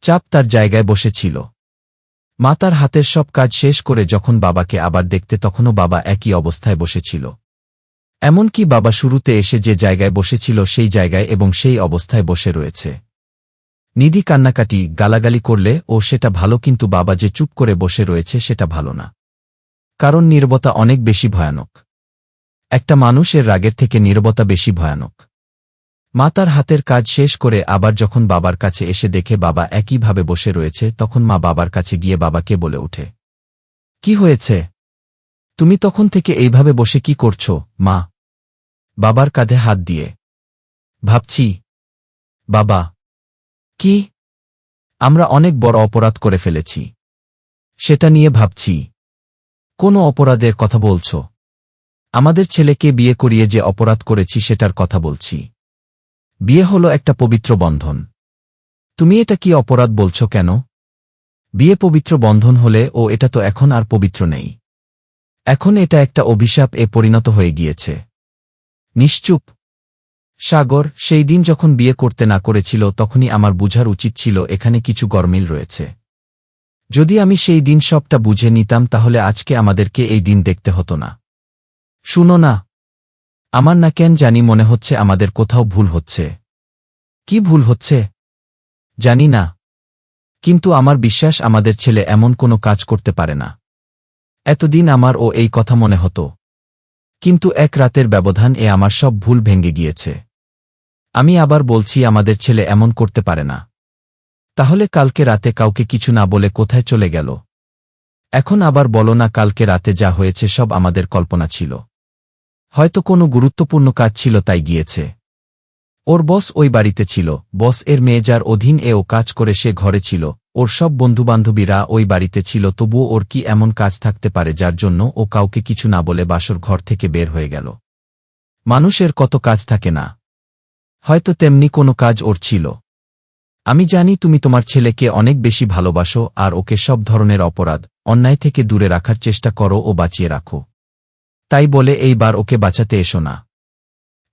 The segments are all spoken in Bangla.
চাপ তার জায়গায় বসেছিল। মা তার হাতের সব কাজ শেষ করে যখন বাবাকে আবার দেখতে তখনও বাবা একই অবস্থায় বসেছিল। এমনকি বাবা শুরুতে এসে যে জায়গায় বসেছিল সেই জায়গায় এবং সেই অবস্থায় বসে রয়েছে। নিধি কান্নাকাটি গালাগালি করলে ও সেটা ভালো, কিন্তু বাবা যে চুপ করে বসে রয়েছে সেটা ভালো না। কারণ নীরবতা অনেক বেশি ভয়ানক। একটা মানুষের রাগের থেকে নীরবতা বেশি ভয়ানক। মা তার হাতের কাজ শেষ করে আবার যখন বাবার কাছে এসে দেখে বাবা একইভাবে বসে রয়েছে তখন মা বাবার কাছে গিয়ে বাবাকে বলে ওঠে, কি হয়েছে? তুমি তখন থেকে এইভাবে বসে কি করছো মা? বাবার কাঁধে হাত দিয়ে ভাবছি, বাবা, কি? আমরা অনেক বড় অপরাধ করে ফেলেছি। সেটা নিয়ে ভাবছি। কোনো অপরাধের কথা বলছো? আমাদের ছেলেকে বিয়ে করিয়ে যে অপরাধ করেছি সেটার কথা বলছি। বিয়ে হলো একটা পবিত্র বন্ধন। তুমি এটা কি অপরাধ বলছো কেন? বিয়ে পবিত্র বন্ধন হলে ও এটা তো এখন আর পবিত্র নেই। এখন এটা একটা অভিশাপ এ পরিণত হয়ে গিয়েছে। নিশ্চুপ। সাগর, সেই দিন যখন বিয়ে করতে না করেছিল তখনই আমার বুঝার উচিত ছিল এখানে কিছু গরমিল রয়েছে। যদি আমি সেই দিন সবটা বুঝে নিতাম তাহলে আজকে আমাদেরকে এই দিন দেখতে হতো না। শুনো না, আমার না কেন জানি মনে হচ্ছে আমাদের কোথাও ভুল হচ্ছে। কি ভুল হচ্ছে জানি না, কিন্তু আমার বিশ্বাস আমাদের ছেলে এমন কোনো কাজ করতে পারে না। এতদিন আমার ও এই কথা মনে হতো, কিন্তু এক রাতের ব্যবধান এ আমার সব ভুল ভেঙে গিয়েছে। আমি আবার বলছি আমাদের ছেলে এমন করতে পারে না। তাহলে কালকে রাতে কাউকে কিছু না বলে কোথায় চলে গেল? এখন আবার বলো না কালকে রাতে যা হয়েছে সব আমাদের কল্পনা ছিল। হয়তো কোনো গুরুত্বপূর্ণ কাজ ছিল তাই গিয়েছে। ওর বস ওই বাড়িতে ছিল, বস এর মেয়ে যার অধীন ও কাজ করে সে ঘরে ছিল, ওর সব বন্ধুবান্ধবীরা ওই বাড়িতে ছিল, তবুও ওর কি এমন কাজ থাকতে পারে যার জন্য ও কাউকে কিছু না বলে বাসর ঘর থেকে বের হয়ে গেল? মানুষের কত কাজ থাকে না, হয়তো তেমনি কোনো কাজ ওর ছিল। আমি জানি তুমি তোমার ছেলেকে অনেক বেশি ভালোবাসো আর ওকে সব ধরনের অপরাধ, অন্যায় থেকে দূরে রাখার চেষ্টা করো ও বাঁচিয়ে রাখো। তাই বলে এইবার ওকে বাঁচাতে এসো না।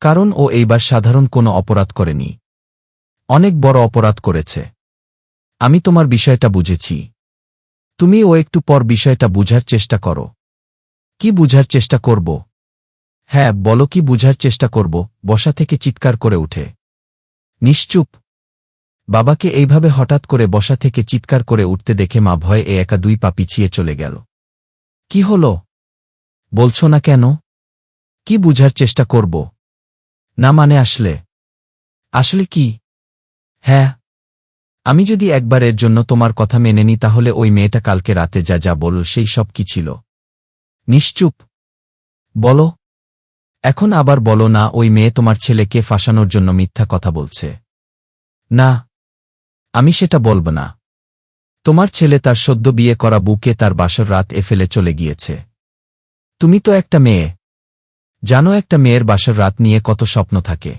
কারণ ও এইবার সাধারণ কোনো অপরাধ করেনি, অনেক বড় অপরাধ করেছে। আমি তোমার বিষয়টা বুঝেছি। তুমি ও একটু পর বিষয়টা বুঝার চেষ্টা করো। কি বুঝার চেষ্টা করব? হ্যাঁ বলো, কি বুঝার চেষ্টা করব? বসা থেকে চিৎকার করে উঠে নিশ্চুপ। বাবাকে এইভাবে হঠাৎ করে বসা থেকে চিৎকার করে উঠতে দেখে মা ভয়ে একা দুই পা পিছিয়ে চলে গেল। কি হলো বলছো না কেন? কি বুঝার চেষ্টা করব? না মানে আসলে কি? হ্যাঁ, আমি যদি একবারের জন্য তোমার কথা মেনে নিই তাহলে ওই মেয়েটা কালকে রাতে যা যা বলল সেই সব কি ছিল? নিশ্চুপ। বলো। এখন আবার বলো না ওই মেয়ে তোমার ছেলেকে ফাঁসানোর জন্য মিথ্যা কথা বলছে। না, আমি সেটা বলব না। তোমার ছেলে তার সদ্য বিয়ে করা বুকে তার বাসর রাত ফেলে চলে গিয়েছে। তুমি তো একটা মেয়ে, জানো একটা মেয়ের বাসর রাত নিয়ে কত স্বপ্ন থাকে।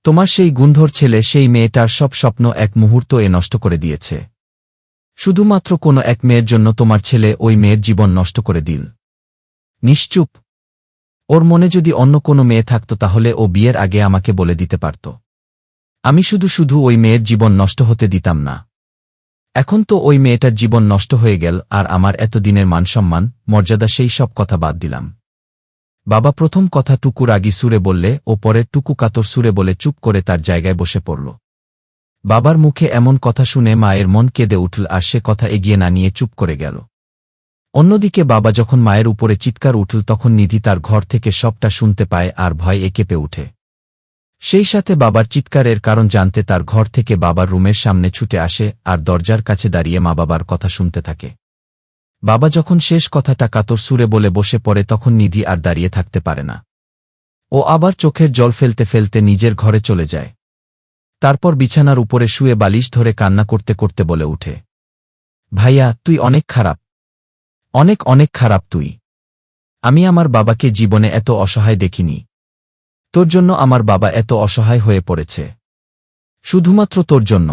তোমার সেই গুন্ধর ছেলে সেই মেয়েটার সব স্বপ্ন এক মুহূর্ত নষ্ট করে দিয়েছে। শুধুমাত্র কোনো এক মেয়ের জন্য তোমার ছেলে ওই মেয়ের জীবন নষ্ট করে দিল। নিশ্চুপ। ওর মনে যদি অন্য কোনো মেয়ে থাকত তাহলে ও বিয়ের আগে আমাকে বলে দিতে পারত। আমি শুধু শুধু ওই মেয়ের জীবন নষ্ট হতে দিতাম না। এখন তো ওই মেয়েটার জীবন নষ্ট হয়ে গেল আর আমার এতদিনের মানসম্মান মর্যাদা সেই সব কথা বাদ দিলাম। বাবা প্রথম কথা টুকু রাগী সুরে বললে ও পরের টুকু কাতর সুরে বলে চুপ করে তার জায়গায় বসে পড়ল। বাবার মুখে এমন কথা শুনে মায়ের মন কেঁদে উঠল আর সে কথা এগিয়ে না নিয়ে চুপ করে গেল। অন্যদিকে বাবা যখন মায়ের উপরে চিৎকার উঠল তখন নিধি তার ঘর থেকে সবটা শুনতে পায় আর ভয়ে কেঁপে উঠে। সেই সাথে বাবার চিৎকারের কারণ জানতে তার ঘর থেকে বাবার রুমের সামনে ছুটে আসে আর দরজার কাছে দাঁড়িয়ে মা বাবার কথা শুনতে থাকে। বাবা যখন শেষ কথাটা কাতর সুরে বলে বসে পড়ে তখন নিধি আর দাঁড়িয়ে থাকতে পারে না। ও আবার চোখের জল ফেলতে ফেলতে নিজের ঘরে চলে যায়। তারপর বিছানার উপরে শুয়ে বালিশ ধরে কান্না করতে করতে বলে উঠে, ভাইয়া তুই অনেক খারাপ, অনেক অনেক খারাপ তুই। আমি আমার বাবাকে জীবনে এত অসহায় দেখিনি। তোর জন্য আমার বাবা এত অসহায় হয়ে পড়েছে, শুধুমাত্র তোর জন্য।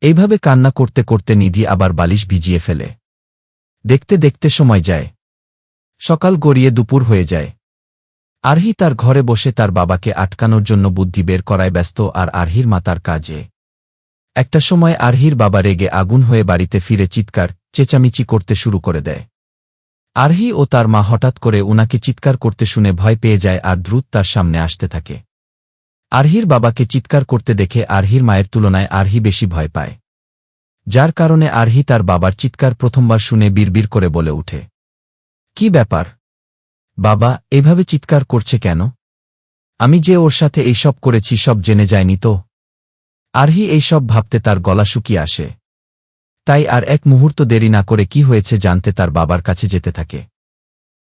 এইভাবে কান্না করতে করতে নিধি আবার বালিশ ভিজিয়ে ফেলে। দেখতে দেখতে সময় যায়, সকাল গড়িয়ে দুপুর হয়ে যায়। আরহি তার ঘরে বসে তার বাবাকে আটকানোর জন্য বুদ্ধি বের করায় ব্যস্ত আর আরহির মা তার কাজে। একটা সময় আরহির বাবা রেগে আগুন হয়ে বাড়িতে ফিরে চিৎকার চেঁচামেচি করতে শুরু করে দেয়। আরহি ও তার মা হঠাৎ করে উনাকে চিৎকার করতে শুনে ভয় পেয়ে যায় আর দ্রুত তার সামনে আসতে থাকে। আরহির বাবাকে চিৎকার করতে দেখে আরহির মায়ের তুলনায় আরহি বেশি ভয় পায়, যার কারণে আরহি তার বাবার চিৎকার প্রথমবার শুনে বিড়বিড় করে বলে ওঠে, কি ব্যাপার বাবা, এভাবে চিৎকার করছে কেন? আমি যে ওর সাথে এইসব করেছি সব জেনে যায়নি তো? আরহি এইসব ভাবতে তার গলা শুকিয়ে আসে। তাই আর এক মুহূর্ত দেরি না করে কি হয়েছে জানতে তার বাবার কাছে যেতে থাকে।